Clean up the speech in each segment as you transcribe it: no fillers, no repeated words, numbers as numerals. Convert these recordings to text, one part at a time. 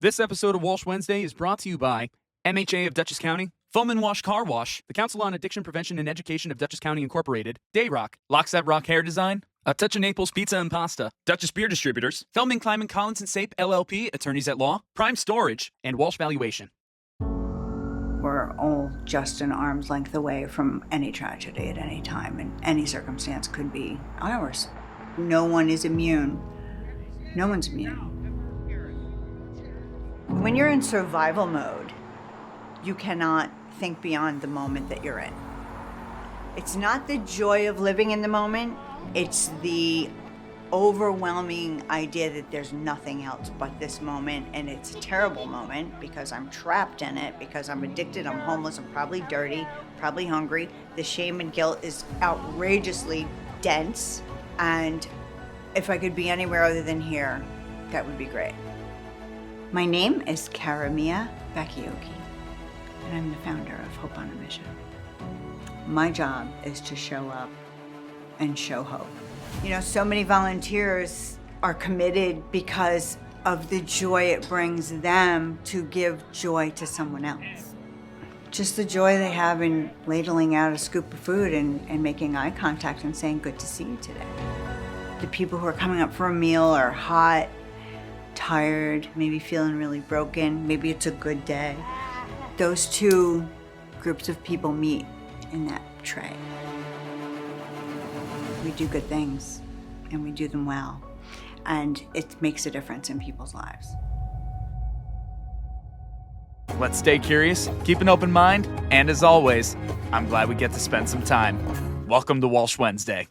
This episode of Walsh Wednesday is brought to you by MHA of Dutchess County, Foam and Wash Car Wash, the Council on Addiction Prevention and Education of Dutchess County Incorporated, Dayrock, Lockset Rock Hair Design, A Touch of Naples Pizza and Pasta, Dutchess Beer Distributors, Feldman, Kleiman, Collins and Sape LLP, Attorneys at Law, Prime Storage, and Walsh Valuation. We're all just an arm's length away from any tragedy at any time, and any circumstance could be ours. No one is immune. No one's immune. When you're in survival mode, you cannot think beyond the moment that you're in. It's not the joy of living in the moment, it's the overwhelming idea that there's nothing else but this moment, and it's a terrible moment because I'm trapped in it, because I'm addicted, I'm homeless, I'm probably dirty, probably hungry. The shame and guilt is outrageously dense, and if I could be anywhere other than here, that would be great. My name is CaraMia Bacchiochi, and I'm the founder of Hope on a Mission. My job is to show up and show hope. You know, so many volunteers are committed because of the joy it brings them to give joy to someone else. Just the joy they have in ladling out a scoop of food and making eye contact and saying, "Good to see you today." The people who are coming up for a meal are hot, tired, maybe feeling really broken, maybe it's a good day. Those two groups of people meet in that tray. We do good things, and we do them well, and it makes a difference in people's lives. Let's stay curious, keep an open mind, and as always, I'm glad we get to spend some time. Welcome to Walsh Wednesday.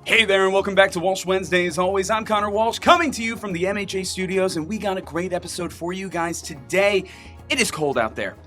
Hey there, and welcome back to Walsh Wednesday. As always, I'm Connor Walsh, coming to you from the MHA studios, and we got a great episode for you guys today. It is cold out there.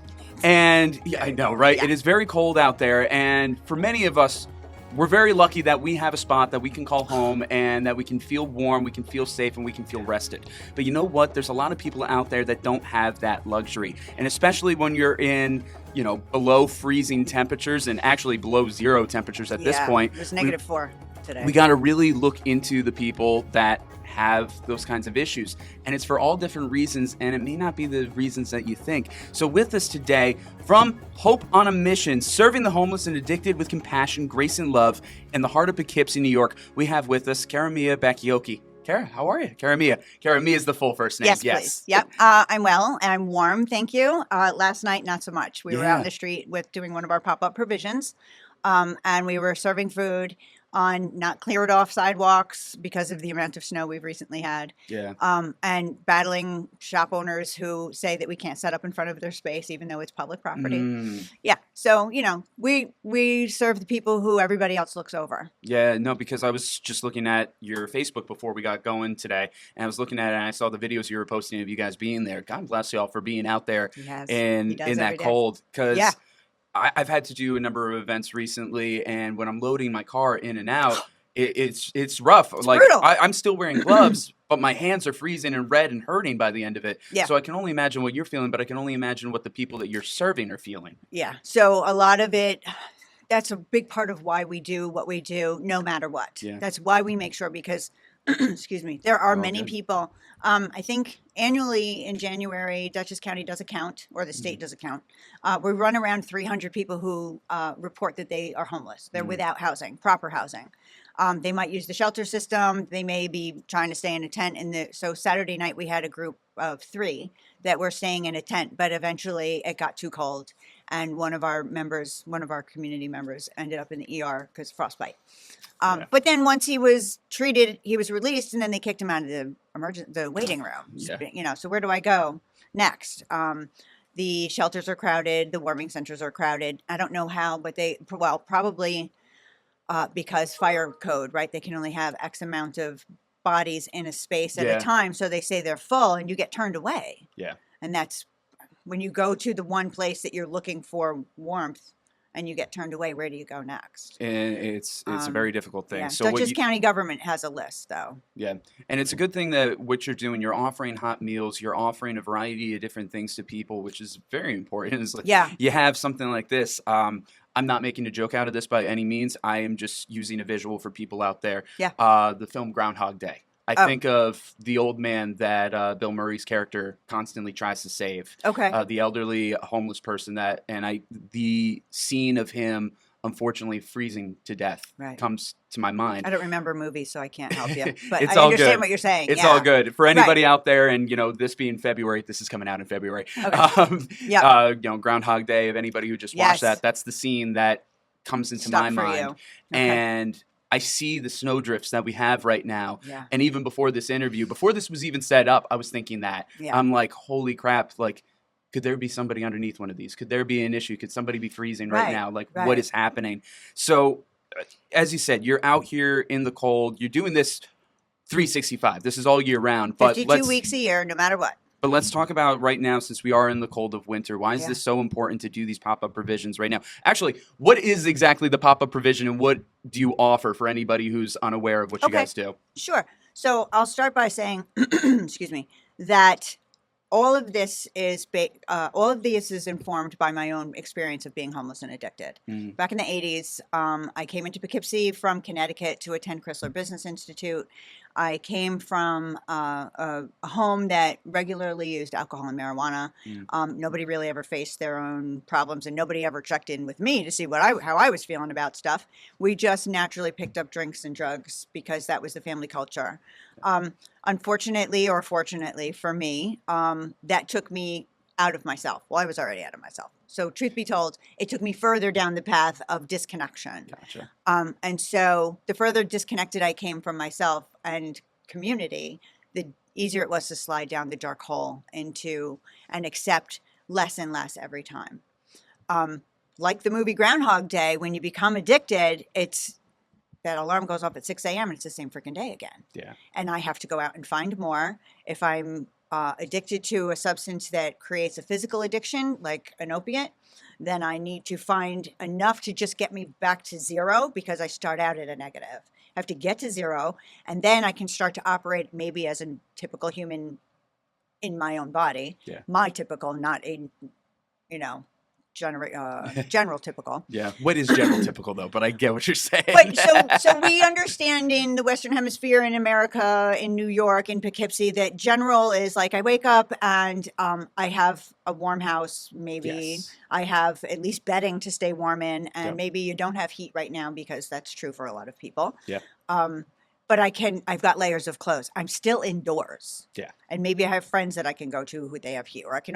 And yeah, I know, right? Yeah. It is very cold out there, and for many of us, we're very lucky that we have a spot that we can call home and that we can feel warm, we can feel safe, and we can feel rested. But you know what? There's a lot of people out there that don't have that luxury. And especially when you're in, you know, below freezing temperatures and actually below zero temperatures at this point. It was -4 today. We got to really look into the people that have those kinds of issues, and it's for all different reasons, and it may not be the reasons that you think. So with us today, from Hope on a Mission, serving the homeless and addicted with compassion, grace, and love in the heart of Poughkeepsie, New York, we have with us CaraMia Bacchiochi. Cara, how are you? CaraMia. CaraMia is the full first name. Yes, please. Yep. I'm well, and I'm warm, thank you. Last night, not so much. We were out in the street doing one of our pop-up provisions, and we were serving food on not cleared off sidewalks because of the amount of snow we've recently had. Yeah. And battling shop owners who say that we can't set up in front of their space even though it's public property. Yeah. So, you know, we serve the people who everybody else looks over. Yeah, no, because I was just looking at your Facebook before we got going today, and I was looking at it and I saw the videos you were posting of you guys being there. God bless y'all for being out there in that cold, because I've had to do a number of events recently, and when I'm loading my car in and out, it's rough. It's like brutal. I'm still wearing gloves, but my hands are freezing and red and hurting by the end of it. Yeah. So I can only imagine what you're feeling, but I can only imagine what the people that you're serving are feeling. Yeah. So a lot of it, that's a big part of why we do what we do, no matter what. Yeah. That's why we make sure, because excuse me, there are many people. I think annually in January, Dutchess County does a count, or the state does a count. We run around 300 people who report that they are homeless. They're without housing, proper housing. They might use the shelter system. They may be trying to stay in a tent. So Saturday night we had a group of 3 that were staying in a tent, but eventually it got too cold, and one of our community members ended up in the ER because of frostbite. But then once he was treated, he was released, and then they kicked him out of the waiting room. Yeah. You know, so where do I go next? The shelters are crowded. The warming centers are crowded. I don't know how, but probably because fire code, right? They can only have X amount of bodies in a space at a time. So they say they're full, and you get turned away. Yeah. And that's when you go to the one place that you're looking for warmth, and you get turned away, where do you go next? And it's a very difficult thing. Yeah. So Dutchess County government has a list, though. Yeah, and it's a good thing that what you're doing, you're offering hot meals, you're offering a variety of different things to people, which is very important. It's like, you have something like this. I'm not making a joke out of this by any means. I am just using a visual for people out there. Yeah. The film Groundhog Day. I think of the old man that Bill Murray's character constantly tries to save. Okay. The elderly homeless person the scene of him unfortunately freezing to death comes to my mind. I don't remember movies, so I can't help you. But It's I all understand good. what you're saying. It's yeah. all good. For anybody out there, and, this being February, this is coming out in February. Okay. Groundhog Day, of anybody who just watched that's the scene that comes into my mind. Okay. And I see the snowdrifts that we have right now. Yeah. And even before this interview, before this was even set up, I was thinking that. Yeah. I'm like, holy crap, like, could there be somebody underneath one of these? Could there be an issue? Could somebody be freezing right now? Like, what is happening? So, as you said, you're out here in the cold. You're doing this 365. This is all year round. But 52 weeks a year, no matter what. But let's talk about right now, since we are in the cold of winter, why is this so important to do these pop-up provisions right now? Actually, what is exactly the pop-up provision, and what do you offer for anybody who's unaware of what you guys do? Sure. So I'll start by saying, excuse me, that all of this is informed by my own experience of being homeless and addicted. Back in the 80s, I came into Poughkeepsie from Connecticut to attend Chrysler Business Institute. I came from a home that regularly used alcohol and marijuana. Nobody really ever faced their own problems, and nobody ever checked in with me to see how I was feeling about stuff. We just naturally picked up drinks and drugs because that was the family culture. Unfortunately, or fortunately for me, that took me out of myself. Well, I was already out of myself. So truth be told, it took me further down the path of disconnection. Gotcha. And so the further disconnected I came from myself and community, the easier it was to slide down the dark hole into and accept less and less every time. Like the movie Groundhog Day, when you become addicted, that alarm goes off at 6 a.m. and it's the same freaking day again. Yeah. And I have to go out and find more. If I'm addicted to a substance that creates a physical addiction, like an opiate, then I need to find enough to just get me back to zero, because I start out at a negative. I have to get to zero, and then I can start to operate maybe as a typical human in my own body. Yeah. My typical, not a, general typical. Yeah. What is general typical, though? But I get what you're saying. But so we understand in the Western Hemisphere, in America, in New York, in Poughkeepsie, that general is like I wake up and I have a warm house, maybe. Yes. I have at least bedding to stay warm in, and maybe you don't have heat right now, because that's true for a lot of people. Yeah. But I've got layers of clothes. I'm still indoors. Yeah. And maybe I have friends that I can go to who they have heat. Or I can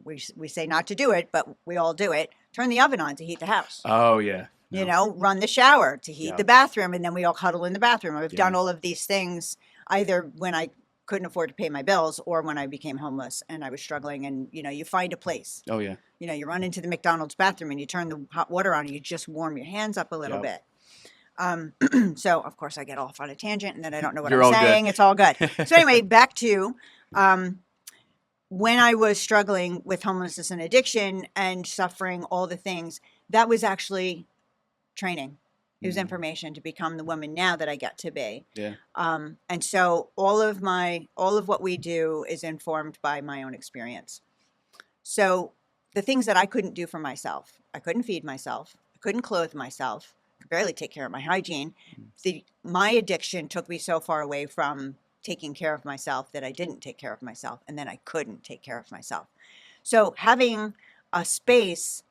we say not to do it, but we all do it. Turn the oven on to heat the house. Oh, yeah. Run the shower to heat the bathroom, and then we all cuddle in the bathroom. I've done all of these things either when I couldn't afford to pay my bills or when I became homeless and I was struggling. And, you find a place. Oh, yeah. You run into the McDonald's bathroom and you turn the hot water on and you just warm your hands up a little bit. So, of course, I get off on a tangent and then I don't know what I'm saying. Good. It's all good. So anyway, back to when I was struggling with homelessness and addiction and suffering all the things, that was actually training. It was information to become the woman now that I get to be. Yeah. And so all of what we do is informed by my own experience. So the things that I couldn't do for myself, I couldn't feed myself, I couldn't clothe myself, could barely take care of my hygiene. My addiction took me so far away from taking care of myself that I didn't take care of myself, and then I couldn't take care of myself. So having a space,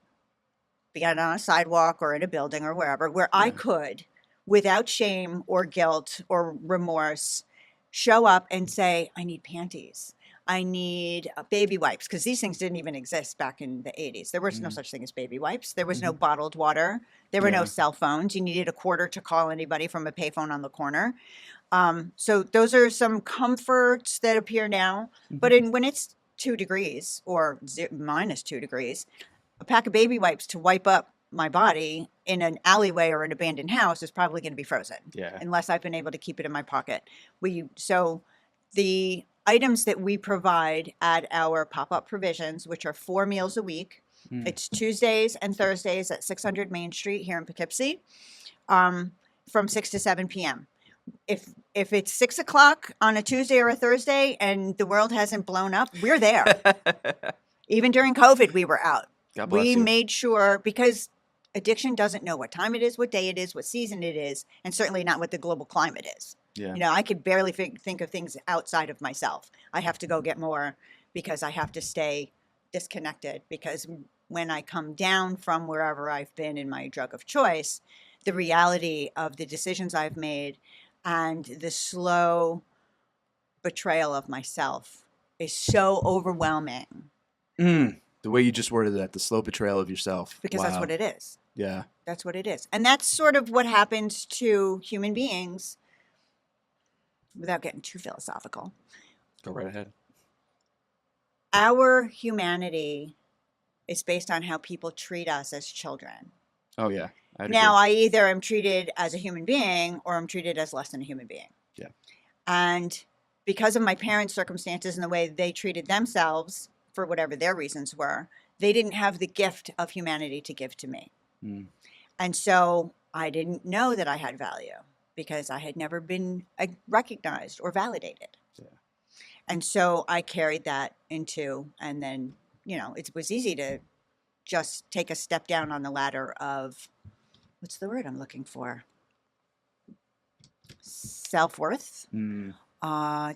be it on a sidewalk or in a building or wherever, where I could, without shame or guilt or remorse, show up and say, I need panties. I need baby wipes, because these things didn't even exist back in the 80s. There was no such thing as baby wipes. There was no bottled water. There were no cell phones. You needed a quarter to call anybody from a payphone on the corner. So those are some comforts that appear now. But when it's 2 degrees or minus 2 degrees, a pack of baby wipes to wipe up my body in an alleyway or an abandoned house is probably going to be frozen. Yeah. Unless I've been able to keep it in my pocket. So the items that we provide at our pop-up provisions, which are 4 meals a week. It's Tuesdays and Thursdays at 600 Main Street here in Poughkeepsie, from 6 to 7 p.m. If it's 6 o'clock on a Tuesday or a Thursday and the world hasn't blown up, we're there. Even during COVID, we were out. God bless you. Made sure, because addiction doesn't know what time it is, what day it is, what season it is, and certainly not what the global climate is. Yeah. You know, I could barely think of things outside of myself. I have to go get more because I have to stay disconnected, because when I come down from wherever I've been in my drug of choice, the reality of the decisions I've made and the slow betrayal of myself is so overwhelming, The way you just worded that, the slow betrayal of yourself. because that's what it is. Yeah. That's what it is. And that's sort of what happens to human beings, without getting too philosophical. Go right ahead. Our humanity is based on how people treat us as children. Oh, yeah. Now, I either am treated as a human being or I'm treated as less than a human being. Yeah. And because of my parents' circumstances and the way they treated themselves, for whatever their reasons were, they didn't have the gift of humanity to give to me. Mm. And so I didn't know that I had value because I had never been recognized or validated. Yeah. And so I carried that into, and then, you know, it was easy to just take a step down on the ladder of, what's the word I'm looking for? Self-worth. Mm.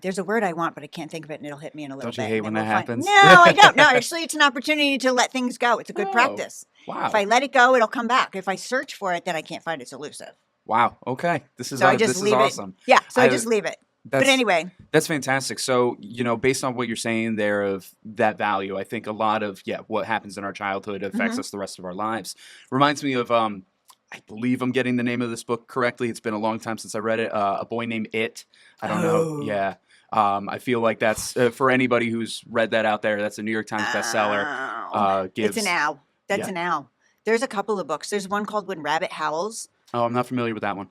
There's a word I want, but I can't think of it, and it'll hit me in a little bit. Don't you hate when that happens? No, I don't. No, actually, it's an opportunity to let things go. It's a good Oh, practice. Wow. If I let it go, it'll come back. If I search for it, then I can't find it. It's elusive. Wow. Okay. This is So I just this leave is awesome. it. Yeah, so I just leave it. But That's- anyway, That's fantastic. So, you know, based on what you're saying there of that value, I think a lot of, what happens in our childhood affects Mhm. us the rest of our lives. Reminds me of, I believe I'm getting the name of this book correctly. It's been a long time since I read it. A Boy Named It. I don't know. Oh. Yeah. I feel like that's, for anybody who's read that out there, that's a New York Times bestseller. it's an owl. That's yeah. an owl. There's a couple of books. There's one called When Rabbit Howls. Oh, I'm not familiar with that one.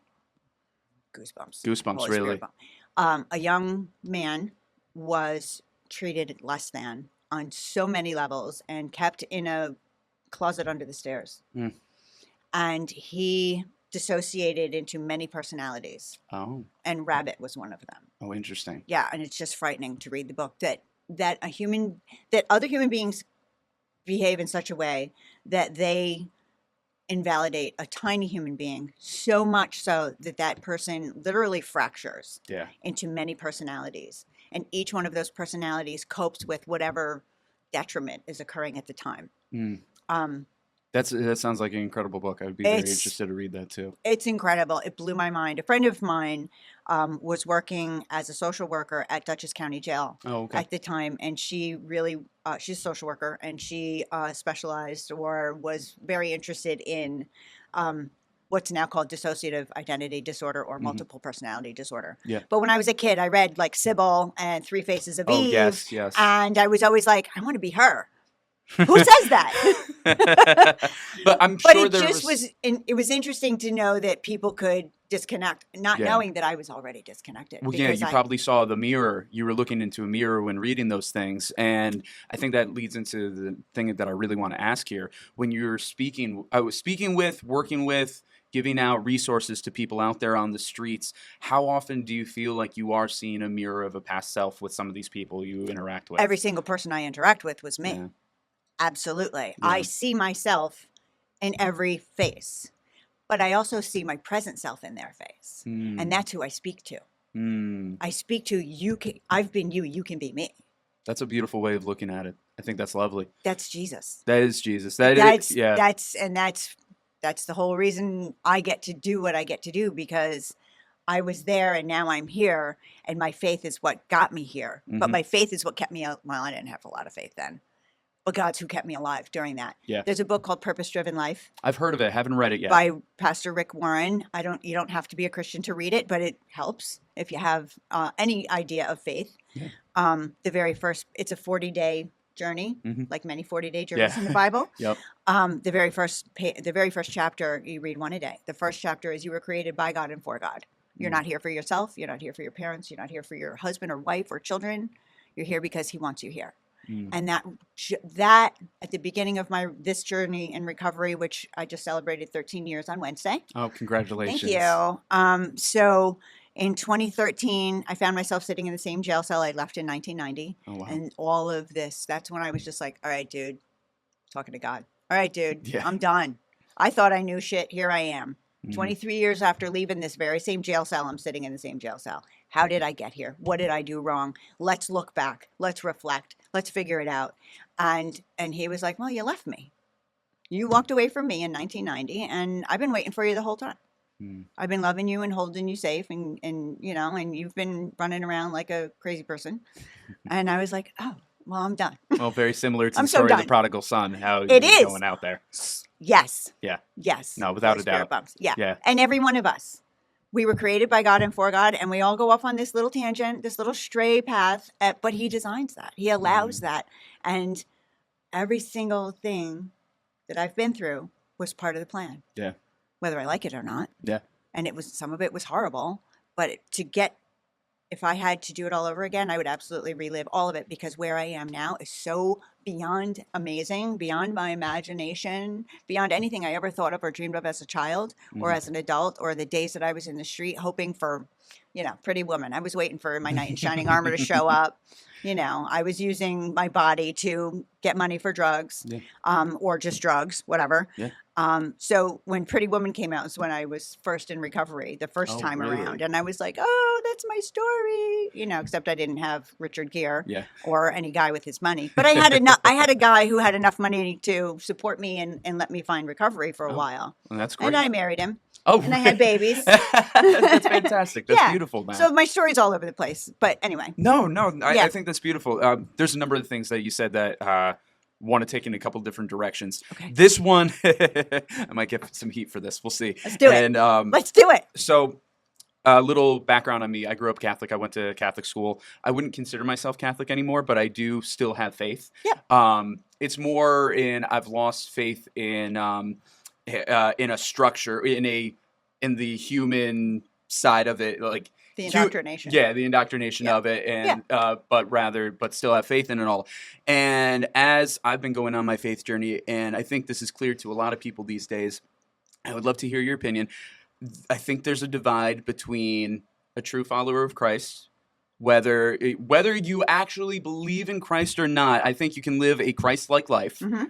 Goosebumps. Goosebumps, Holy really. Spirit bump. A young man was treated less than on so many levels and kept in a closet under the stairs. Mm. And he dissociated into many personalities, Oh. and Rabbit was one of them. Oh, interesting. Yeah, and it's just frightening to read the book that other human beings behave in such a way that they invalidate a tiny human being, so much so that that person literally fractures Yeah. into many personalities, and each one of those personalities copes with whatever detriment is occurring at the time. Mm. Um, That sounds like an incredible book. I would be very It's- interested to read that too. It's incredible. It blew my mind. A friend of mine was working as a social worker at Dutchess County Jail Oh, okay. at the time, and she really, she's a social worker, and she specialized or was very interested in what's now called dissociative identity disorder or multiple personality disorder. Yeah. But when I was a kid, I read like Sybil and Three Faces of Oh, Eve, yes, yes. and I was always like, I want to be her. Who says that? But I'm But sure it there just it was interesting to know that people could disconnect, not Yeah. knowing that I was already disconnected. Well, yeah, because you probably saw the mirror. You were looking into a mirror when reading those things. And I think that leads into the thing that I really want to ask here. When you're speaking, working with, giving out resources to people out there on the streets, how often do you feel like you are seeing a mirror of a past self with some of these people you interact with? every single person I interact with was me. Yeah. Absolutely. Yeah. I see myself in every face, but I also see my present self in their face. Mm. And that's who I speak to. Mm. I speak to you. I've been you. You can be me. That's a beautiful way of looking at it. I think that's lovely. That's Jesus. That is Jesus. That's yeah. That's the whole reason I get to do what I get to do, because I was there and now I'm here, and my faith is what got me here. But Mhm. my faith is what kept me out. Well, I didn't have a lot of faith then, but God's who kept me alive during that. Yeah. There's a book called Purpose Driven Life I've heard of it. Haven't read it yet. by Pastor Rick Warren. You don't have to be a Christian to read it, but it helps if you have any idea of faith. Yeah. It's a 40-day journey, Mhm. like many 40-day journeys Yeah. in the Bible. Yep. The very first chapter, you read one a day. The first chapter is you were created by God and for God. You're not here for yourself. You're not here for your parents. You're not here for your husband or wife or children. You're here because He wants you here. Mm. And that at the beginning of this journey in recovery, which I just celebrated 13 years on Wednesday. Oh, congratulations. Thank you. So in 2013, I found myself sitting in the same jail cell I left in 1990. Oh, wow. And all of this, that's when I was just like, all right, dude, talking to God. All right, dude, Yeah. I'm done. I thought I knew shit. Here I am. 23 years after leaving this very same jail cell, I'm sitting in the same jail cell. How did I get here? What did I do wrong? Let's look back. Let's reflect. Let's figure it out. And he was like, well, you left me. You walked away from me in 1990, and I've been waiting for you the whole time. I've been loving you and holding you safe, and and you've been running around like a crazy person. And I was like, oh, well, I'm done. Well, very similar to I'm the so story of done. the prodigal son, how It he's is. going out there. Yes. Yeah. Yes. No, without Holy a Spirit doubt. bumps. Yeah. Yeah. And every one of us, we were created by God and for God, and we all go off on this little tangent, this little stray path, but he designs that. He allows that. And every single thing that I've been through was part of the plan. Yeah. Whether I like it or not. Yeah. And some of it was horrible, but if I had to do it all over again, I would absolutely relive all of it, because where I am now is so beyond amazing, beyond my imagination, beyond anything I ever thought of or dreamed of as a child or as an adult, or the days that I was in the street hoping for, Pretty Woman. I was waiting for my knight in shining armor to show up. I was using my body to get money for drugs, or just drugs, whatever. Yeah. So when Pretty Woman came out was when I was first in recovery, the first time really? around. And I was like, oh, that's my story, except I didn't have Richard Gere or any guy with his money. But I had a guy who had enough money to support me and let me find recovery for a while. Well, that's great. And I married him. Oh, and I had babies. That's fantastic. That's beautiful, man. So my story's all over the place. But anyway. No, I think that's beautiful. There's a number of things that you said that want to take in a couple different directions. Okay. This one, I might get some heat for this. We'll see. Let's do it. And, Let's do it. So, a little background on me. I grew up Catholic. I went to Catholic school. I wouldn't consider myself Catholic anymore, but I do still have faith. Yeah. It's more I've lost faith in a structure, in the human side of it, like the indoctrination. The indoctrination of it, and but still have faith in it all. And as I've been going on my faith journey, and I think this is clear to a lot of people these days, I would love to hear your opinion. I think there's a divide between a true follower of Christ, whether you actually believe in Christ or not. I think you can live a Christ-like life. Mm-hmm.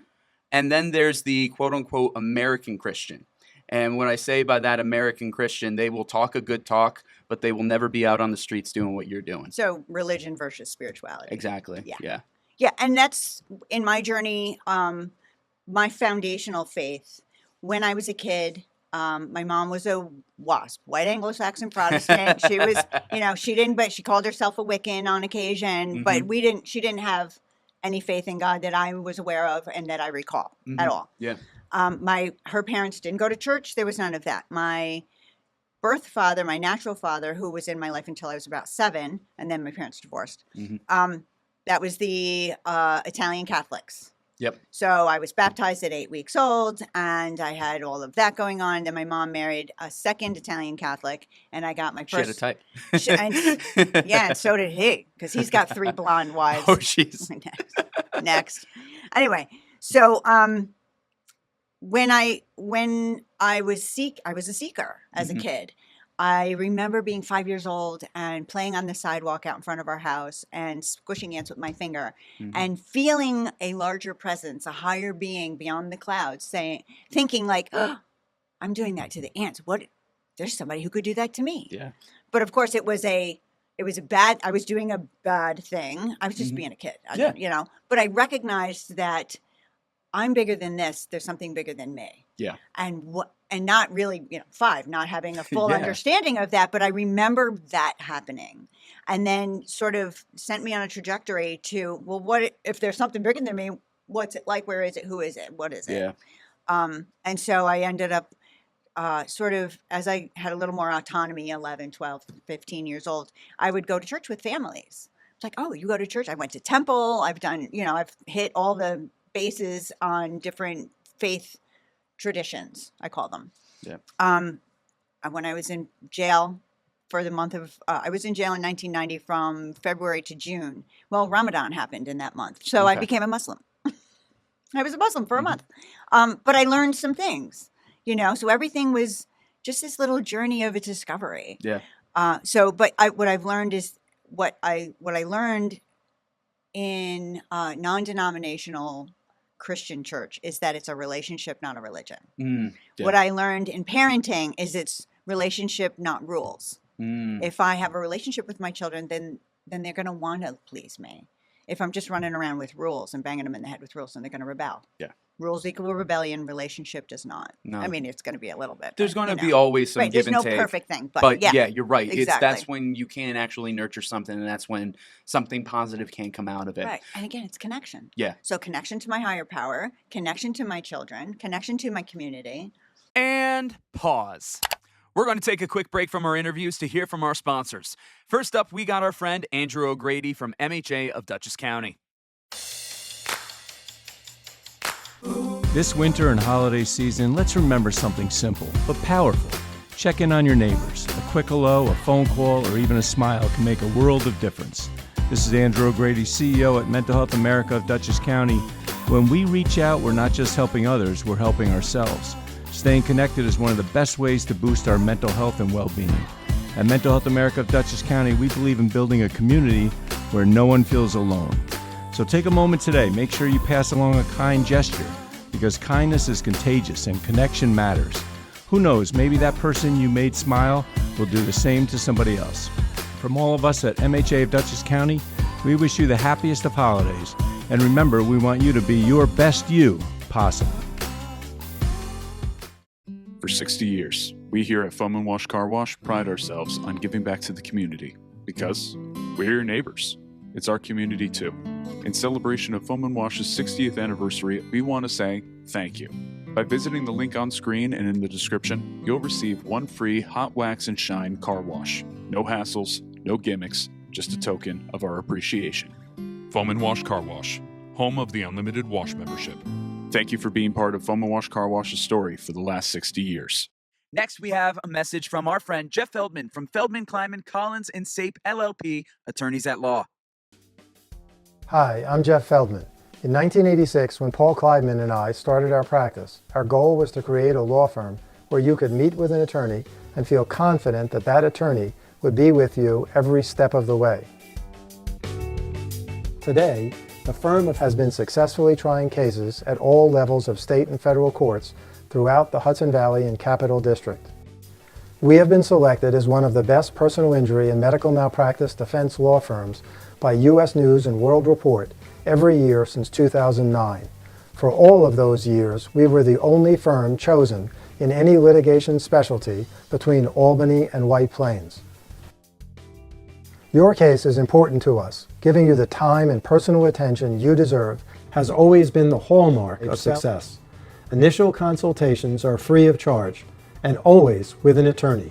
And then there's the quote-unquote American Christian. And when I say by that American Christian, they will talk a good talk, but they will never be out on the streets doing what you're doing. So religion versus spirituality. Exactly. Yeah. Yeah, and that's in my journey, my foundational faith. When I was a kid, my mom was a WASP, white Anglo-Saxon Protestant. She was, but she called herself a Wiccan on occasion, but she didn't have any faith in God that I was aware of and that I recall at all. Yeah. Her parents didn't go to church. There was none of that. My birth father, my natural father, who was in my life until I was about 7, and then my parents divorced. That was the Italian Catholics. Yep. So I was baptized at 8 weeks old, and I had all of that going on. Then my mom married a second Italian Catholic, and I got my first. She had a type. And so did he, because he's got 3 blonde wives. Oh, jeez. Next. Anyway, so when I was a seeker as a kid. I remember being 5 years old and playing on the sidewalk out in front of our house and squishing ants with my finger and feeling a larger presence, a higher being beyond the clouds, thinking like, oh, I'm doing that to the ants. There's somebody who could do that to me. Yeah. But of course I was doing a bad thing. I was just being a kid, but I recognized that I'm bigger than this. There's something bigger than me. Yeah. And not really, 5, not having a full understanding of that, but I remember that happening, and then sort of sent me on a trajectory to, well, what if there's something bigger than me? What's it like? Where is it? Who is it? What is it? Yeah. And so I ended up sort of, as I had a little more autonomy, 11, 12, 15 years old, I would go to church with families. It's like, oh, you go to church? I went to temple. I've done, I've hit all the bases on different faith traditions, I call them. Yeah. When I was in jail for the month of, I was in jail in 1990 from February to June. Well, Ramadan happened in that month. So I became a Muslim. I was a Muslim for a month. But I learned some things, so everything was just this little journey of a discovery. Yeah. What I've learned is what I learned in non-denominational Christian church is that it's a relationship, not a religion. Yeah. What I learned in parenting is it's relationship, not rules. If I have a relationship with my children, then they're going to want to please me. If I'm just running around with rules and banging them in the head with rules, then they're going to rebel. Yeah. Rules equal rebellion. Relationship does not. No. I mean, it's going to be a little bit. There's but, going to be always some right. give There's and no take. perfect thing, But yeah, yeah, you're right. Exactly. That's when you can actually nurture something, and that's when something positive can come out of it. Right. And again, it's connection. Yeah. So connection to my higher power, connection to my children, connection to my community. And pause. We're going to take a quick break from our interviews to hear from our sponsors. First up, we got our friend Andrew O'Grady from MHA of Dutchess County. This winter and holiday season, let's remember something simple but powerful. Check in on your neighbors. A quick hello, a phone call, or even a smile can make a world of difference. This is Andrew O'Grady, CEO at Mental Health America of Dutchess County. When we reach out, we're not just helping others, we're helping ourselves. Staying connected is one of the best ways to boost our mental health and well-being. At Mental Health America of Dutchess County, we believe in building a community where no one feels alone. So take a moment today, make sure you pass along a kind gesture, because kindness is contagious and connection matters. Who knows, maybe that person you made smile will do the same to somebody else. From all of us at MHA of Dutchess County, we wish you the happiest of holidays. And remember, we want you to be your best you possible. For 60 years, we here at Foam & Walsh Car Wash pride ourselves on giving back to the community because we're your neighbors. It's our community too. In celebration of Foam & Wash's 60th anniversary, we want to say thank you. By visiting the link on screen and in the description, you'll receive one free hot wax and shine car wash. No hassles, no gimmicks, just a token of our appreciation. Foam & Wash Car Wash, home of the unlimited wash membership. Thank you for being part of Foam & Wash Car Wash's story for the last 60 years. Next, we have a message from our friend Jeff Feldman from Feldman, Kleiman, Collins, and Sape LLP, attorneys at law. Hi, I'm Jeff Feldman. In 1986, when Paul Kleidman and I started our practice, our goal was to create a law firm where you could meet with an attorney and feel confident that that attorney would be with you every step of the way. Today, the firm has been successfully trying cases at all levels of state and federal courts throughout the Hudson Valley and Capital District. We have been selected as one of the best personal injury and medical malpractice defense law firms by U.S. News and World Report every year since 2009. For all of those years, we were the only firm chosen in any litigation specialty between Albany and White Plains. Your case is important to us. Giving you the time and personal attention you deserve has always been the hallmark of success. Initial consultations are free of charge and always with an attorney.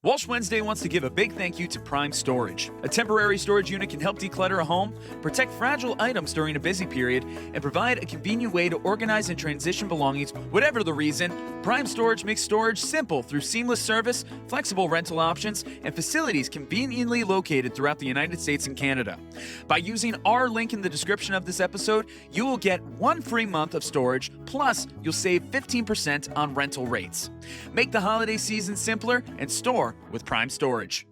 Walsh Wednesday wants to give a big thank you to Prime Storage. A temporary storage unit can help declutter a home, protect fragile items during a busy period, and provide a convenient way to organize and transition belongings. Whatever the reason, Prime Storage makes storage simple through seamless service, flexible rental options, and facilities conveniently located throughout the United States and Canada. By using our link in the description of this episode, you will get 1 free month of storage, plus you'll save 15% on rental rates. Make the holiday season simpler and store with Prime Storage.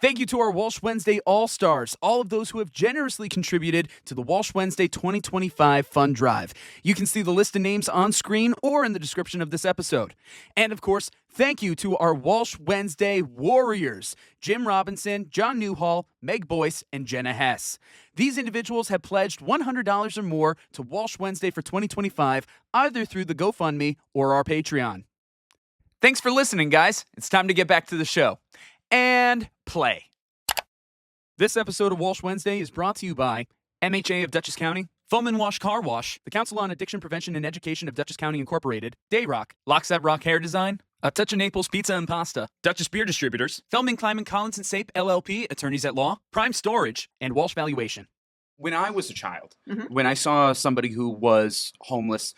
Thank you to our Walsh Wednesday All-Stars, all of those who have generously contributed to the Walsh Wednesday 2025 Fund Drive. You can see the list of names on screen or in the description of this episode. And of course, thank you to our Walsh Wednesday Warriors, Jim Robinson, John Newhall, Meg Boyce, and Jenna Hess. These individuals have pledged $100 or more to Walsh Wednesday for 2025, either through the GoFundMe or our Patreon. Thanks for listening, guys. It's time to get back to the show. And play. This episode of Walsh Wednesday is brought to you by MHA of Dutchess County, Foam & Wash Car Wash, the Council on Addiction Prevention and Education of Dutchess County Incorporated, Dayrock, Locks at Rock Hair Design, A Touch of Naples Pizza and Pasta, Dutchess Beer Distributors, Feldman, Kleiman, Collins, and Sape LLP, attorneys at law, Prime Storage, and Walsh Valuation. When I was a child, when I saw somebody who was homeless,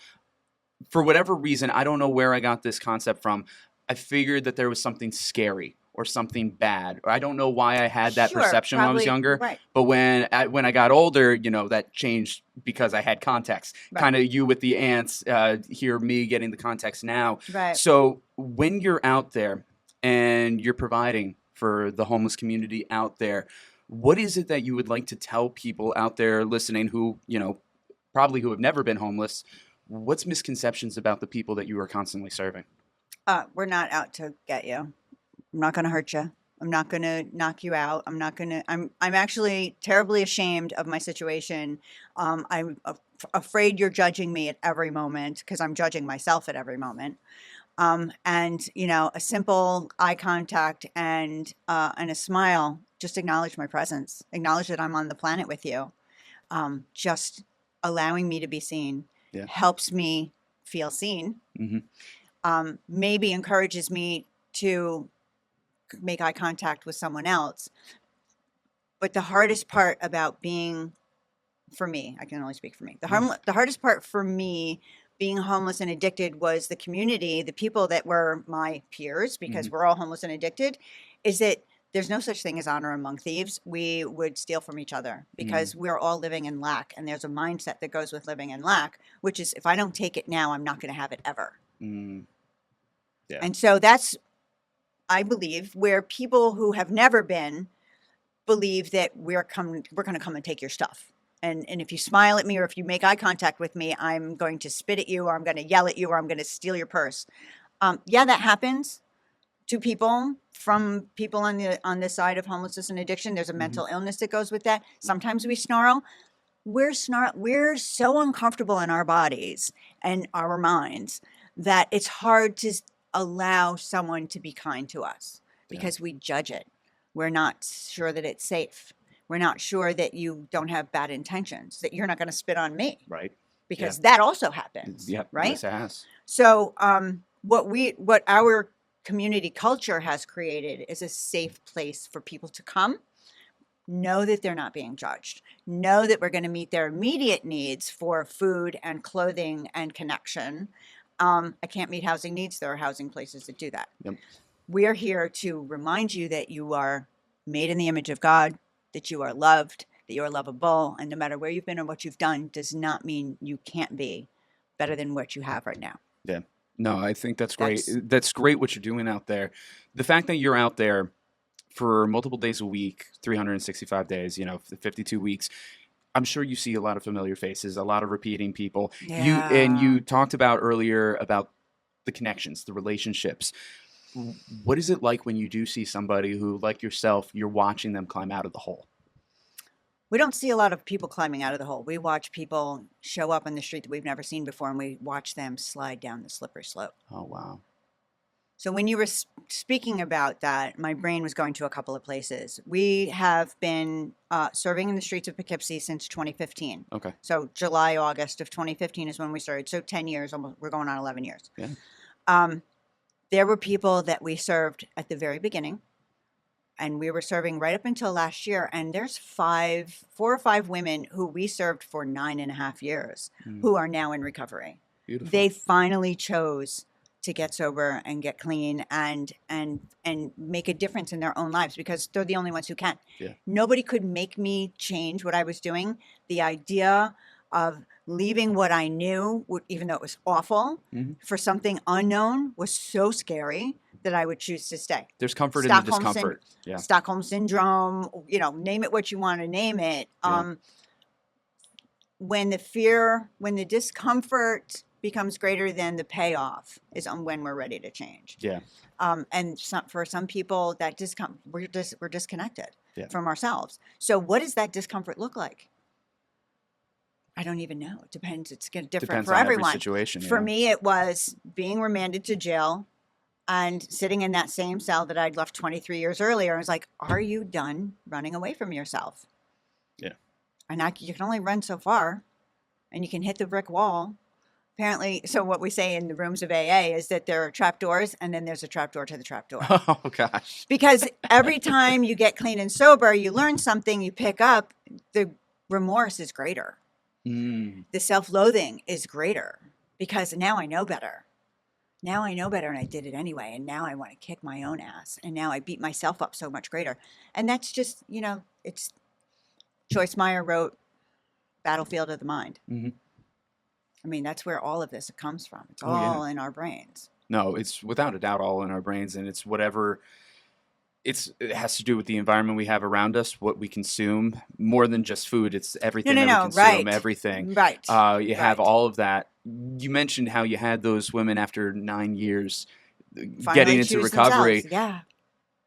for whatever reason, I don't know where I got this concept from, I figured that there was something scary or something bad. Or I don't know why I had that perception when I was younger. Right. But when I got older, that changed because I had context. Right. Kind of you with the ants, hear me getting the context now. Right. So when you're out there and you're providing for the homeless community out there, What is it that you would like to tell people out there listening who, probably who have never been homeless? What's misconceptions about the people that you are constantly serving? We're not out to get you. I'm not going to hurt you. I'm not going to knock you out. I'm actually terribly ashamed of my situation. I'm afraid you're judging me at every moment because I'm judging myself at every moment. And a simple eye contact and a smile, just acknowledge my presence, acknowledge that I'm on the planet with you. Just allowing me to be seen helps me feel seen. Maybe encourages me to make eye contact with someone else. But the hardest part about being, for me, I can only speak for me. The hardest part for me being homeless and addicted was the community, the people that were my peers, because we're all homeless and addicted, is that there's no such thing as honor among thieves. We would steal from each other because we're all living in lack. And there's a mindset that goes with living in lack, which is if I don't take it now, I'm not going to have it ever. Yeah. And so that's, I believe, where people who have never been believe that we're going to come and take your stuff. And if you smile at me or if you make eye contact with me, I'm going to spit at you or I'm going to yell at you or I'm going to steal your purse. Yeah, that happens to people from people on the side of homelessness and addiction. There's a mental illness that goes with that. Sometimes we snarl. We're so uncomfortable in our bodies and our minds that it's hard to allow someone to be kind to us because we judge it. We're not sure that it's safe. We're not sure that you don't have bad intentions, that you're not going to spit on me. Right. Because that also happens. Yeah. Right. Yes, it has. So what our community culture has created is a safe place for people to come, know that they're not being judged, know that we're going to meet their immediate needs for food and clothing and connection. I can't meet housing needs. There are housing places that do that. Yep. We are here to remind you that you are made in the image of God, that you are loved, that you are lovable, and no matter where you've been or what you've done does not mean you can't be better than what you have right now. Yeah. No, I think that's great. That's great what you're doing out there. The fact that you're out there for multiple days a week, 365 days, 52 weeks, I'm sure you see a lot of familiar faces, a lot of repeating people. Yeah. You talked about earlier about the connections, the relationships. What is it like when you do see somebody who, like yourself, you're watching them climb out of the hole? We don't see a lot of people climbing out of the hole. We watch people show up on the street that we've never seen before, and we watch them slide down the slippery slope. Oh, wow. So when you were speaking about that, my brain was going to a couple of places. We have been serving in the streets of Poughkeepsie since 2015. Okay. So July, August of 2015 is when we started. So 10 years, almost, we're going on 11 years. Yeah. There were people that we served at the very beginning, and we were serving right up until last year. And there's 4 or 5 women who we served for 9.5 years who are now in recovery. Beautiful. They finally chose to get sober and get clean and make a difference in their own lives because they're the only ones who can. Yeah. Nobody could make me change what I was doing. The idea of leaving what I knew, even though it was awful, for something unknown was so scary that I would choose to stay. There's comfort in the discomfort. Yeah. Stockholm Syndrome, name it what you want to name it. Yeah. When the discomfort becomes greater than the payoff is when we're ready to change. Yeah. And for some people, that we're disconnected Yeah. from ourselves. So what does that discomfort look like? I don't even know. It depends. It's different Depends for on everyone. every situation. For me, it was being remanded to jail and sitting in that same cell that I'd left 23 years earlier. I was like, are you done running away from yourself? Yeah. And you can only run so far, and you can hit the brick wall. Apparently, so what we say in the rooms of AA is that there are trapdoors, and then there's a trapdoor to the trapdoor. Oh, gosh. Because every time you get clean and sober, you learn something, you pick up, the remorse is greater. The self-loathing is greater because now I know better. Now I know better and I did it anyway. And now I want to kick my own ass. And now I beat myself up so much greater. And that's just, it's Joyce Meyer wrote Battlefield of the Mind. I mean, that's where all of this comes from. It's all in our brains. No, it's without a doubt all in our brains, and it's whatever it has to do with the environment we have around us, what we consume, more than just food. It's everything No, that we consume, right. everything. Right. You have Right. all of that. You mentioned how you had those women after 9 years Finally getting into choose recovery. themselves. Yeah.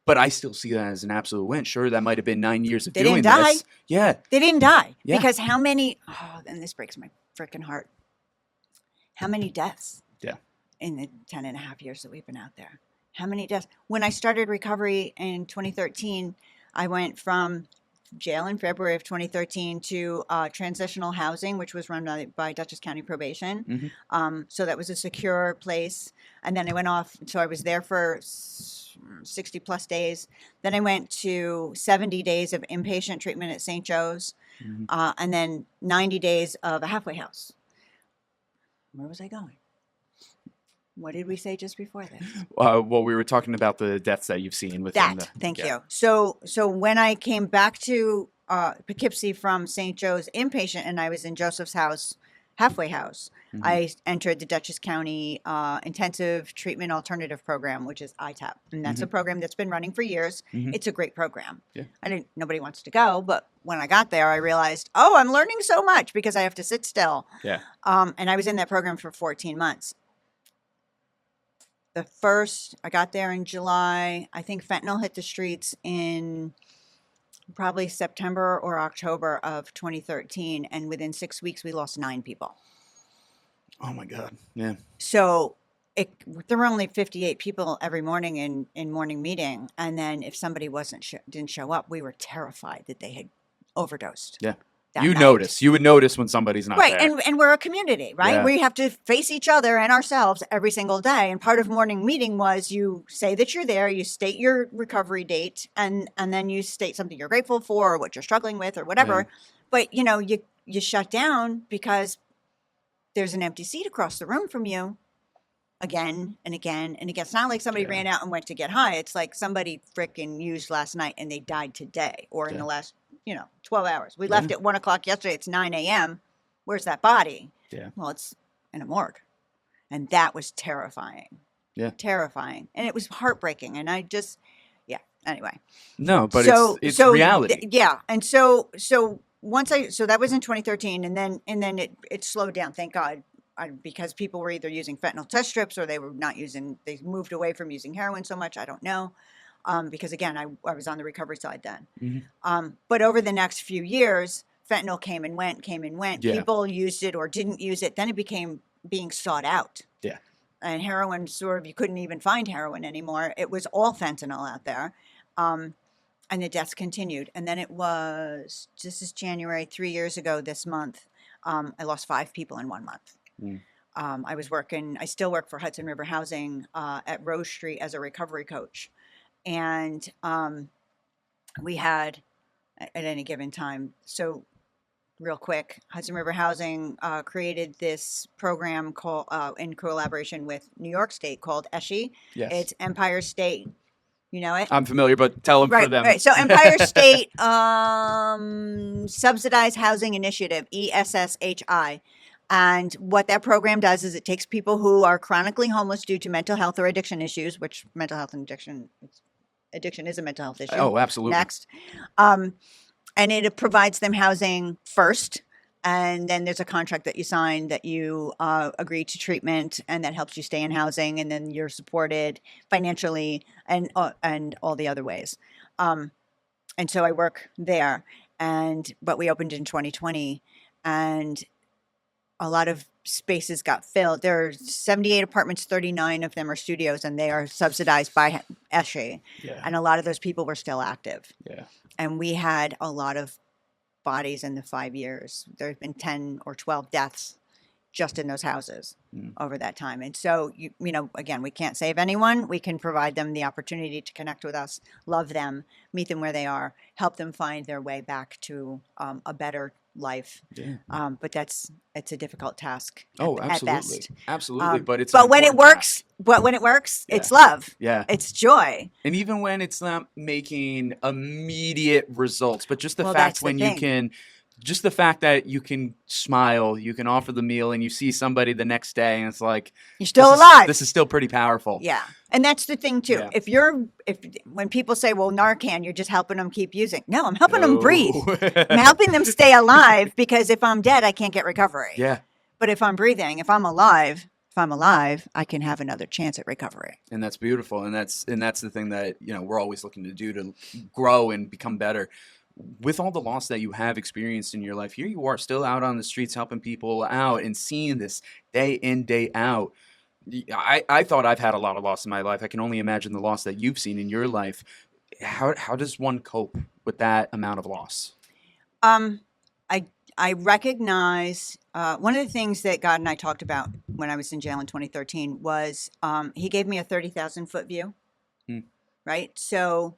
But I still see that as an absolute win. Sure, that might have been 9 years of They doing didn't die. this. Yeah. They didn't die. Yeah. Because how many, and this breaks my freaking heart. How many deaths? Yeah. In the 10 and a half years that we've been out there. How many deaths? When I started recovery in 2013, I went from jail in February of 2013 to transitional housing, which was run by Dutchess County Probation. So that was a secure place. And then I went off. So I was there for 60 plus days. Then I went to 70 days of inpatient treatment at St. Joe's, and then 90 days of a halfway house. Where was I going? What did we say just before this? Well, we were talking about the deaths that you've seen within Thank you. So when I came back to Poughkeepsie from St. Joe's inpatient, and I was in Joseph's house, halfway house, I entered the Dutchess County Intensive Treatment Alternative Program, which is ITAP, and that's a program that's been running for years. It's a great program. Yeah. Nobody wants to go, but when I got there, I realized, I'm learning so much because I have to sit still. Yeah. And I was in that program for 14 months. I got there in July. I think fentanyl hit the streets in probably September or October of 2013. And within 6 weeks, we lost 9 people. Oh my God. Yeah. So there were only 58 people every morning in morning meeting. And then if somebody didn't show up, we were terrified that they had overdosed. Yeah. You would notice when somebody's not right, there. and we're a community, right? Yeah. We have to face each other and ourselves every single day. And part of morning meeting was you say that you're there, you state your recovery date, and then you state something you're grateful for or what you're struggling with or whatever. Yeah. But you shut down because there's an empty seat across the room from you again and again and again. It's not like somebody ran out and went to get high. It's like somebody frickin' used last night and they died today or in the last 12 hours. We left at 1 o'clock yesterday. It's 9 a.m. Where's that body? Yeah. Well, it's in a morgue. And that was terrifying. Yeah. Terrifying. And it was heartbreaking. And I just, anyway. No, but it's reality. And so that was in 2013. And then it slowed down. Thank God. Because people were either using fentanyl test strips or they moved away from using heroin so much. I don't know. Because again, I was on the recovery side then. But over the next few years, fentanyl came and went. Yeah. People used it or didn't use it. Then it became being sought out. Yeah. And heroin you couldn't even find heroin anymore. It was all fentanyl out there. And the deaths continued. And then this is January, 3 years ago this month, I lost 5 people in 1 month. I still work for Hudson River Housing at Rose Street as a recovery coach. And we had, at any given time, so real quick, Hudson River Housing created this program called, in collaboration with New York State called ESHI. Yes. It's Empire State. You know it? I'm familiar, but tell them for them. Right. So Empire State Subsidized Housing Initiative, ESSHI. And what that program does is it takes people who are chronically homeless due to mental health or addiction issues, which mental health and addiction is a mental health issue. Oh, absolutely. Next. And it provides them housing first. And then there's a contract that you sign that you agree to treatment, and that helps you stay in housing. And then you're supported financially and all the other ways. And so I work there. But we opened in 2020, and a lot of spaces got filled. There are 78 apartments, 39 of them are studios, and they are subsidized by ESHI. Yeah. And a lot of those people were still active. Yeah. And we had a lot of bodies in the 5 years. There have been 10 or 12 deaths just in those houses over that time. And so, again, we can't save anyone. We can provide them the opportunity to connect with us, love them, meet them where they are, help them find their way back to a better life. Yeah. But it's a difficult task. Absolutely. At best. Absolutely. But when it works, it's love. Yeah. It's joy. And even when it's not making immediate results, but just the fact that's when the you thing. can Just the fact that you can smile, you can offer the meal, and you see somebody the next day, and it's like You're still this alive. This is still pretty powerful. Yeah. And that's the thing too. Yeah. When people say, well, Narcan, you're just helping them keep using. No, I'm helping them No. breathe. I'm helping them stay alive, because if I'm dead, I can't get recovery. Yeah. But if I'm breathing, if I'm alive, I can have another chance at recovery. And that's beautiful. And that's the thing that, we're always looking to do to grow and become better. With all the loss that you have experienced in your life, here you are still out on the streets helping people out and seeing this day in, day out. I thought I've had a lot of loss in my life. I can only imagine the loss that you've seen in your life. How does one cope with that amount of loss? I recognize one of the things that God and I talked about when I was in jail in 2013 was he gave me a 30,000-foot view, right? So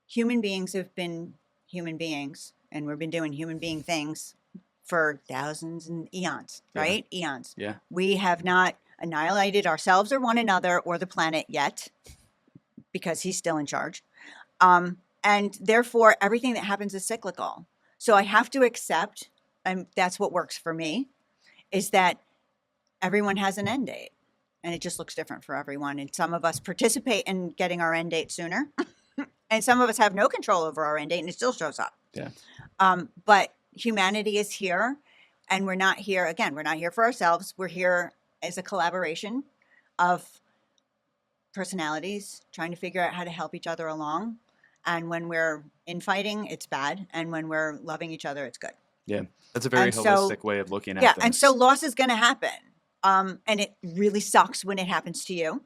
human beings have been human beings, and we've been doing human being things for thousands and eons, right? Eons. Yeah. We have not annihilated ourselves or one another or the planet yet, because he's still in charge. And therefore, everything that happens is cyclical. So I have to accept, and that's what works for me, is that everyone has an end date, and it just looks different for everyone. And some of us participate in getting our end date sooner, and some of us have no control over our end date, and it still shows up. Yeah. But humanity is here, and we're not here for ourselves. We're here as a collaboration of personalities trying to figure out how to help each other along. And when we're infighting, it's bad. And when we're loving each other, it's good. Yeah. That's a very holistic way of looking at things. things. And so loss is going to happen. And it really sucks when it happens to you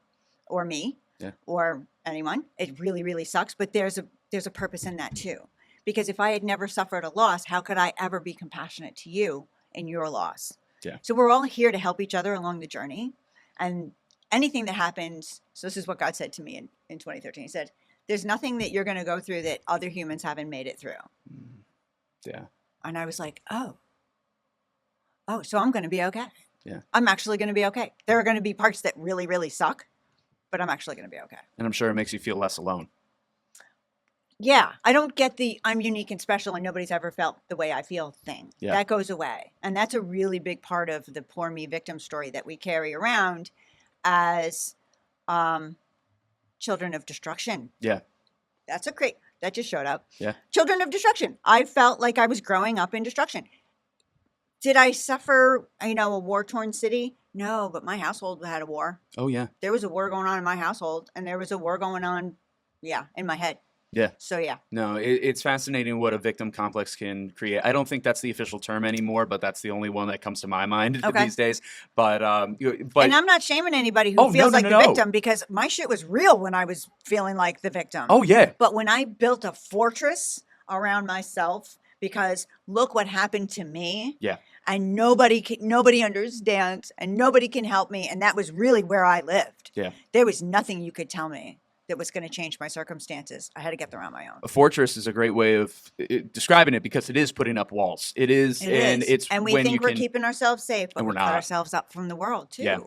or me or anyone. It really, really sucks. But there's a purpose in that too. Because if I had never suffered a loss, how could I ever be compassionate to you in your loss? Yeah. So we're all here to help each other along the journey. And anything that happens, so this is what God said to me in 2013. He said, there's nothing that you're going to go through that other humans haven't made it through. Yeah. And I was like, oh, so I'm going to be okay. Yeah. I'm actually going to be okay. There are going to be parts that really, really suck, but I'm actually going to be okay. And I'm sure it makes you feel less alone. Yeah. I don't get the I'm unique and special and nobody's ever felt the way I feel thing. Yeah. That goes away. And that's a really big part of the poor me victim story that we carry around as children of destruction. Yeah. That just showed up. Yeah. Children of destruction. I felt like I was growing up in destruction. Did I suffer, a war-torn city? No, but my household had a war. Oh, yeah. There was a war going on in my household, and there was a war going on, in my head. Yeah. So, yeah. No, it's fascinating what a victim complex can create. I don't think that's the official term anymore, but that's the only one that comes to my mind these days. But and I'm not shaming anybody who feels like the victim, because my shit was real when I was feeling like the victim. Oh, yeah. But when I built a fortress around myself, because look what happened to me. Yeah. And nobody understands, and nobody can help me. And that was really where I lived. Yeah. There was nothing you could tell me that was going to change my circumstances. I had to get there on my own. A fortress is a great way of describing it, because it is putting up walls. It is. And we think we're keeping ourselves safe, but and we we're cut not. ourselves up from the world too. Yeah.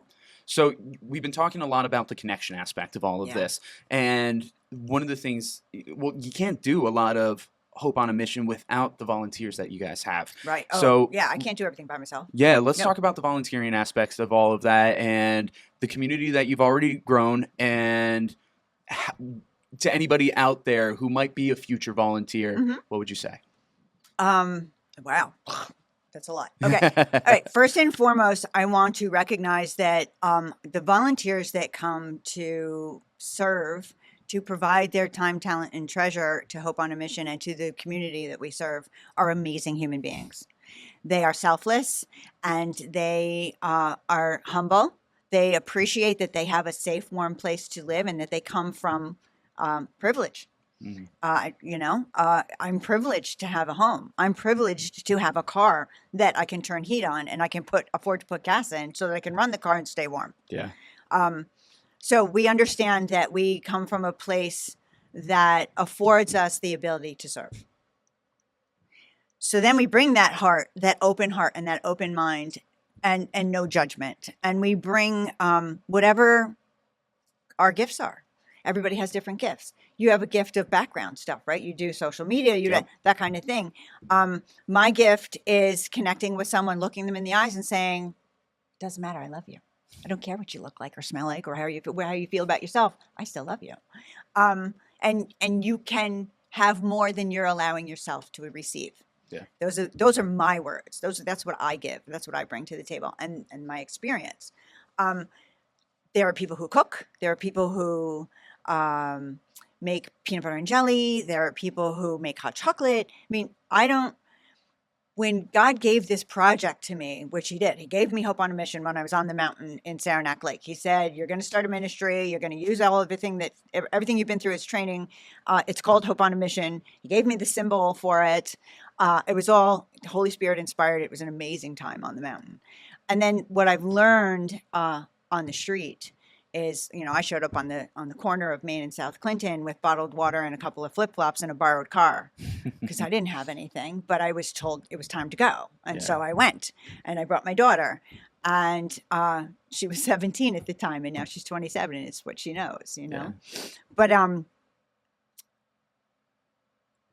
So we've been talking a lot about the connection aspect of all of this. And one of the things, you can't do a lot of Hope on a Mission without the volunteers that you guys have. Right. So I can't do everything by myself. Yeah, let's talk about the volunteering aspects of all of that and the community that you've already grown, and to anybody out there who might be a future volunteer, what would you say? Wow. That's a lot. Okay. All right. First and foremost, I want to recognize that the volunteers that come to serve, to provide their time, talent, and treasure to Hope on a Mission and to the community that we serve are amazing human beings. They are selfless, and they are humble. They appreciate that they have a safe, warm place to live, and that they come from privilege. I'm privileged to have a home. I'm privileged to have a car that I can turn heat on, and I can afford to put gas in so that I can run the car and stay warm. Yeah. So we understand that we come from a place that affords us the ability to serve. So then we bring that heart, that open heart and that open mind and no judgment. And we bring whatever our gifts are. Everybody has different gifts. you have a gift of background stuff, right? You do social media, you Yep. do that kind of thing. My gift is connecting with someone, looking them in the eyes and saying, doesn't matter, I love you. I don't care what you look like or smell like or how you feel about yourself. I still love you. And you can have more than you're allowing yourself to receive. Yeah. Those are my words. That's what I give. That's what I bring to the table and my experience. There are people who cook. There are people who make peanut butter and jelly. There are people who make hot chocolate. I mean, when God gave this project to me, which he did, he gave me Hope on a Mission when I was on the mountain in Saranac Lake. He said, you're going to start a ministry. You're going to use everything you've been through as training. It's called Hope on a Mission. He gave me the symbol for it. It was all Holy Spirit inspired. It was an amazing time on the mountain. And then what I've learned on the street is, I showed up on the corner of Main and South Clinton with bottled water and a couple of flip-flops and a borrowed car because I didn't have anything, but I was told it was time to go. And so I went and I brought my daughter, and she was 17 at the time, and now she's 27, and it's what she knows, Yeah. But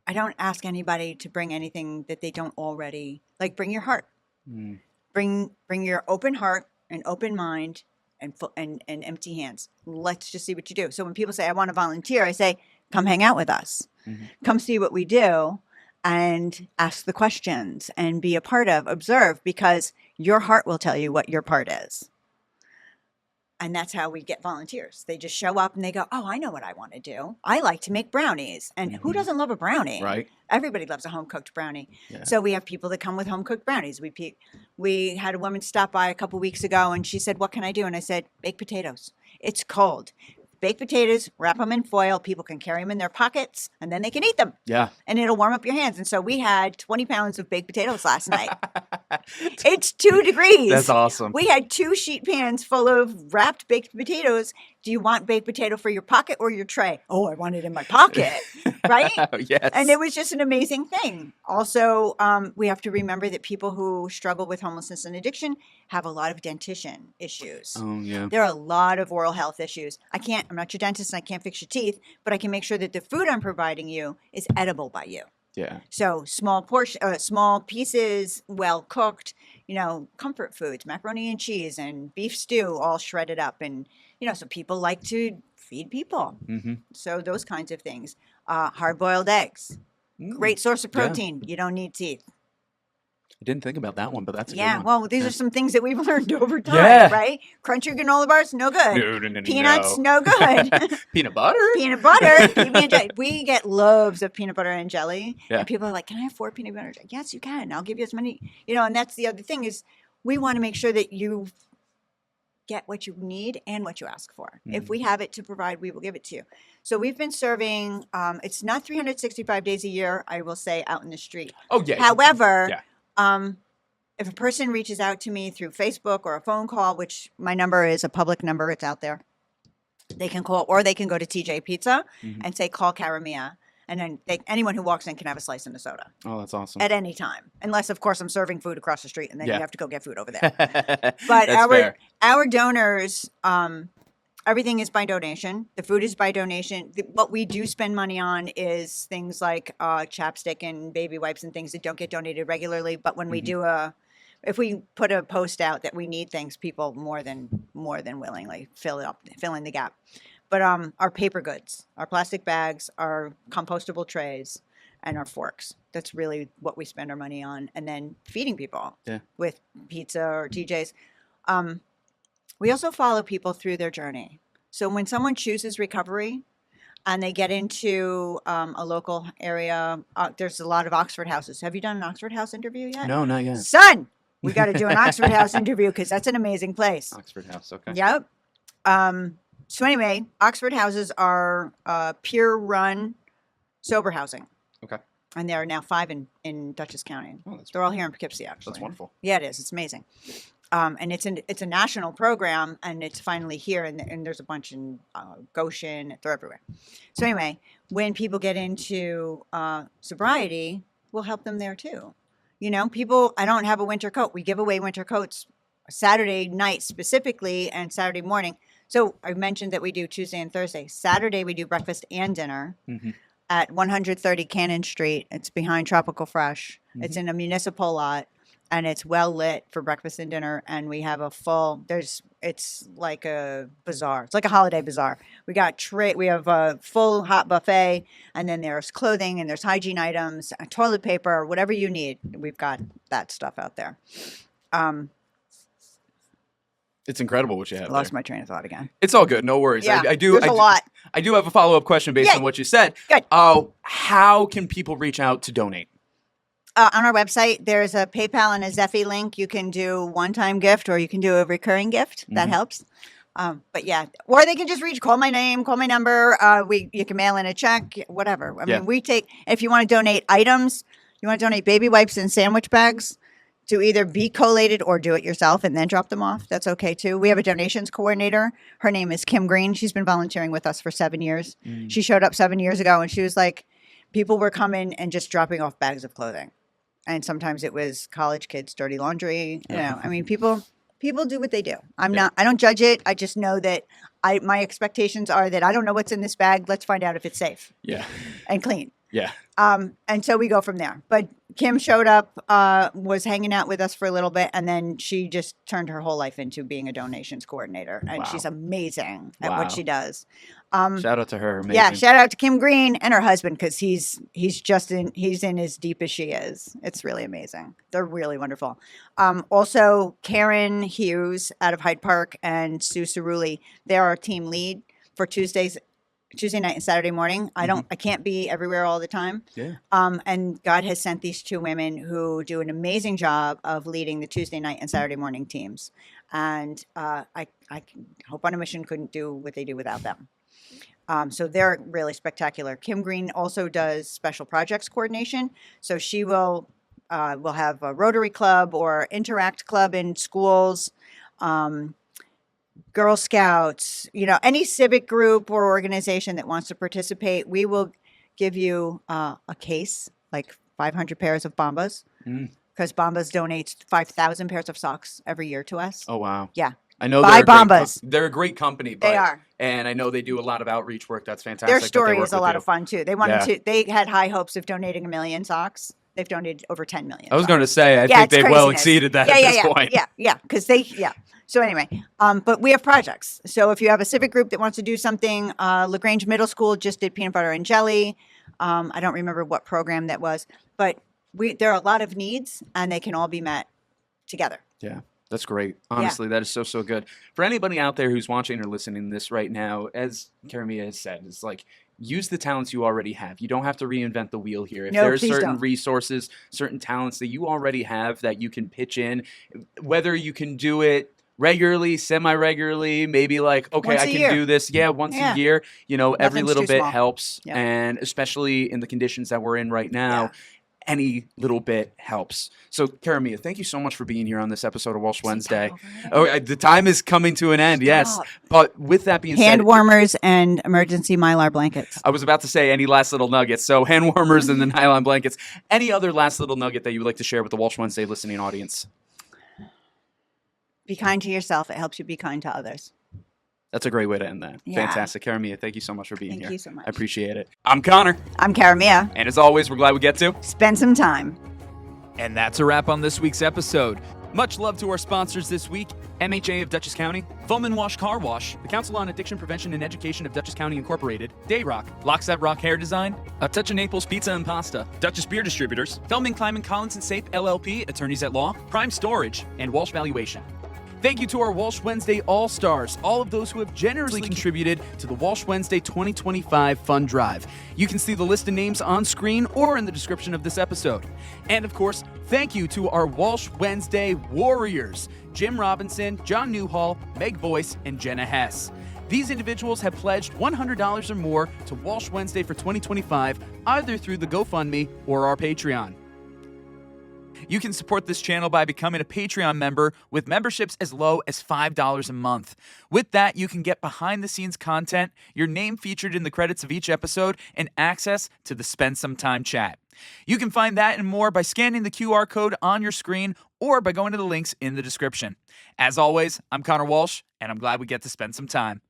I don't ask anybody to bring anything that they don't already, like, bring your heart. Bring your open heart and open mind and empty hands. Let's just see what you do. So when people say, I want to volunteer, I say, come hang out with us. Come see what we do and ask the questions and be a part of, observe, because your heart will tell you what your part is. And that's how we get volunteers. They just show up and they go, oh, I know what I want to do. I like to make brownies. And who doesn't love a brownie? Right. Everybody loves a home-cooked brownie. Yeah. So we have people that come with home-cooked brownies. We had a woman stop by a couple weeks ago, and she said, what can I do? And I said, baked potatoes. It's cold. Baked potatoes, wrap them in foil. People can carry them in their pockets, and then they can eat them. Yeah. And it'll warm up your hands. And so we had 20 pounds of baked potatoes last night. It's 2 degrees. That's awesome. We had 2 sheet pans full of wrapped baked potatoes. Do you want baked potato for your pocket or your tray? Oh, I want it in my pocket, right? Yes. And it was just an amazing thing. Also, we have to remember that people who struggle with homelessness and addiction have a lot of dentition issues. Oh, yeah. There are a lot of oral health issues. I'm not your dentist and I can't fix your teeth, but I can make sure that the food I'm providing you is edible by you. Yeah. So small pieces, well cooked, comfort foods, macaroni and cheese and beef stew, all shredded up. And, so people like to feed people. So those kinds of things. Hard-boiled eggs, great source of protein. You don't need teeth. I didn't think about that one, but that's a good one. Well, these are some things that we've learned over time, right? Crunchy granola bars, no good. No. Peanuts, no good. Peanut butter? Peanut butter. PB&J. We get loaves of peanut butter and jelly. Yeah. And people are like, can I have 4 peanut butter? Yes, you can. I'll give you as many. And that's the other thing is we want to make sure that you get what you need and what you ask for. If we have it to provide, we will give it to you. So we've been serving, it's not 365 days a year, I will say, out in the street. Oh, yeah. However, Yeah. if a person reaches out to me through Facebook or a phone call, which my number is a public number, it's out there, they can call, or they can go to TJ Pizza and say, call CaraMia. And then anyone who walks in can have a slice and a soda. Oh, that's awesome. At any time. Unless, of course, I'm serving food across the street and then you have to go get food over there. But But our donors, everything is by donation. The food is by donation. What we do spend money on is things like chapstick and baby wipes and things that don't get donated regularly. But when we do if we put a post out that we need things, people more than willingly fill in the gap. But our paper goods, our plastic bags, our compostable trays, and our forks. That's really what we spend our money on. And then feeding people with pizza or TJ's. We also follow people through their journey. So when someone chooses recovery and they get into a local area, there's a lot of Oxford houses. Have you done an Oxford House interview yet? No, not yet. Son, we got to do an Oxford House interview because that's an amazing place. Oxford House, okay. Yep. So anyway, Oxford houses are peer-run sober housing. Okay. And there are now 5 in Dutchess County. Oh, that's They're all here in Poughkeepsie, actually. That's wonderful. Yeah, it is. It's amazing. And it's a national program, and it's finally here, and there's a bunch in Goshen. They're everywhere. So anyway, when people get into sobriety, we'll help them there too. People, I don't have a winter coat. We give away winter coats Saturday night specifically and Saturday morning. So I mentioned that we do Tuesday and Thursday. Saturday we do breakfast and dinner at 130 Cannon Street. It's behind Tropical Fresh. It's in a municipal lot, and it's well lit for breakfast and dinner. And we have a full. It's like a bazaar. It's like a holiday bazaar. We have a full hot buffet, and then there's clothing and there's hygiene items, toilet paper, whatever you need. We've got that stuff out there. It's incredible what you have. Lost there. my train of thought again. It's all good. No worries. Yeah, I do. there's a lot. I do have a follow-up question based Yay. on what you said. Good. How can people reach out to donate? On our website, there's a PayPal and a Zeffy link. You can do one-time gift, or you can do a recurring gift. That helps. But yeah, or they can just call my name, call my number. You can mail in a check, whatever. I mean, we take, if you want to donate items, you want to donate baby wipes and sandwich bags to either be collated or do it yourself and then drop them off. That's okay too. We have a donations coordinator. Her name is Kim Green. She's been volunteering with us for 7 years. She showed up 7 years ago, and she was like, people were coming and just dropping off bags of clothing. And sometimes it was college kids' dirty laundry. You know, I mean, people do what they do. I don't judge it. I just know that my expectations are that I don't know what's in this bag. Let's find out if it's safe. Yeah. And clean. Yeah. And so we go from there. But Kim showed up, was hanging out with us for a little bit, and then she just turned her whole life into being a donations coordinator. And she's amazing at what she does. Shout out to her. Amazing. Yeah, shout out to Kim Green and her husband, because he's in as deep as she is. It's really amazing. They're really wonderful. Also, Karen Hughes out of Hyde Park and Sue Cerulli, they're our team lead for Tuesday night and Saturday morning. I can't be everywhere all the time. Yeah. And God has sent these two women who do an amazing job of leading the Tuesday night and Saturday morning teams. And I Hope on a Mission couldn't do what they do without them. So they're really spectacular. Kim Green also does special projects coordination. So she will have a Rotary Club or Interact Club in schools, Girl Scouts, any civic group or organization that wants to participate. We will give you a case, like 500 pairs of Bombas, because Bombas donates 5,000 pairs of socks every year to us. Oh, wow. Yeah. I know Buy Bombas. They're a great company. They are. And I know they do a lot of outreach work. That's fantastic. Their story is a lot of fun, too. They had high hopes of donating 1 million socks. They've donated over 10 million. I was going to say, I think they've well exceeded that at this point. Yeah. Because So anyway, but we have projects. So if you have a civic group that wants to do something, LaGrange Middle School just did peanut butter and jelly. I don't remember what program that was, but there are a lot of needs, and they can all be met together. Yeah. That's great. Honestly, that is so good. For anybody out there who's watching or listening to this right now, as CaraMia has said, it's like, use the talents you already have. You don't have to reinvent the wheel here. If there are certain resources, certain talents that you already have that you can pitch in, whether you can do it regularly, semi-regularly, maybe like, okay, I can do this. Yeah, once a year. Every little bit helps. Yeah. And especially in the conditions that we're in right now, any little bit helps. So, CaraMia, thank you so much for being here on this episode of Walsh Wednesday. Oh, the time is coming to an end, yes. But with that being said... Hand warmers and emergency Mylar blankets. I was about to say any last little nuggets. So, hand warmers and the nylon blankets. Any other last little nugget that you would like to share with the Walsh Wednesday listening audience? Be kind to yourself. It helps you be kind to others. That's a great way to end that. Yeah. Fantastic. CaraMia, thank you so much for being here. Thank you so much. I appreciate it. I'm Connor. I'm CaraMia. And as always, we're glad we get to spend some time. And that's a wrap on this week's episode. Much love to our sponsors this week, MHA of Dutchess County, Foam and Wash Car Wash, the Council on Addiction Prevention and Education of Dutchess County Incorporated, Dayrock, Lockset Rock Hair Design, A Touch of Naples Pizza and Pasta, Dutchess Beer Distributors, Feldman, Kleiman, Collins & Sape, LLP, Attorneys at Law, Prime Storage, and Walsh Valuation. Thank you to our Walsh Wednesday All-Stars, all of those who have generously contributed to the Walsh Wednesday 2025 Fund Drive. You can see the list of names on screen or in the description of this episode. And of course, thank you to our Walsh Wednesday Warriors, Jim Robinson, John Newhall, Meg Boyce, and Jenna Hess. These individuals have pledged $100 or more to Walsh Wednesday for 2025, either through the GoFundMe or our Patreon. You can support this channel by becoming a Patreon member with memberships as low as $5 a month. With that, you can get behind-the-scenes content, your name featured in the credits of each episode, and access to the Spend Some Time chat. You can find that and more by scanning the QR code on your screen or by going to the links in the description. As always, I'm Connor Walsh, and I'm glad we get to spend some time.